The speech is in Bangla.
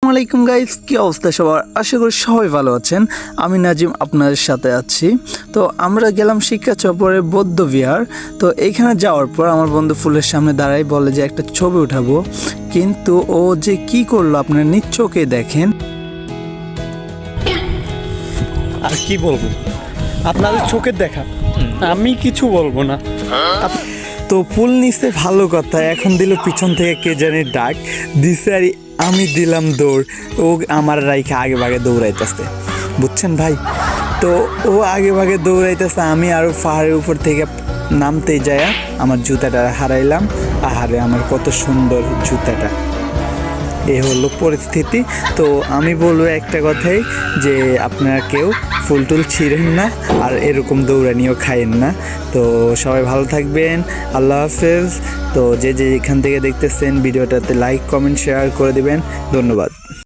আসসালামাইকুম গাইস, কি অবস্থা সবার? আশা করি সবাই ভালো আছেন। আমি নাজিম আপনাদের সাথে আছি। তো আমরা গেলাম শিক্ষা চত্বরে বৌদ্ধ বিহার। তো এইখানে যাওয়ার পর আমার বন্ধু ফুলের সামনে দাঁড়াই, বলে যে একটা ছবি উঠাবো, কিন্তু ও যে কি করলো আপনারা নিজ চোখে দেখেন। আর কি বলবো, আপনাদের চোখের দেখা, আমি কিছু বলবো না। তো ফুল নিচে ভালো কথা, এখন দিল পিছন থেকে কে জানি ডাক দিছে, আর আমি দিলাম দৌড়। ও আমার রাইখে আগে ভাগে দৌড়াইতেছে, বুঝছেন ভাই? তো ও আগে ভাগে দৌড়াইতেছে, আমি আরও পাহাড়ের উপর থেকে নামতে যায় আমার জুতাটা হারাইলাম। আহারে, আমার কত সুন্দর জুতাটা। এ হলো পরিস্থিতি। তো আমি বলবো একটা কথাই, যে আপনারা কেউ ফুল টুল ছিঁড়েন না, আর এরকম দৌড়ানিও খাইয়েন না। তো সবাই ভালো থাকবেন, আল্লাহ হাফেজ। তো যে এখান থেকে দেখতেছেন ভিডিওটাতে লাইক কমেন্ট শেয়ার করে দিবেন, ধন্যবাদ।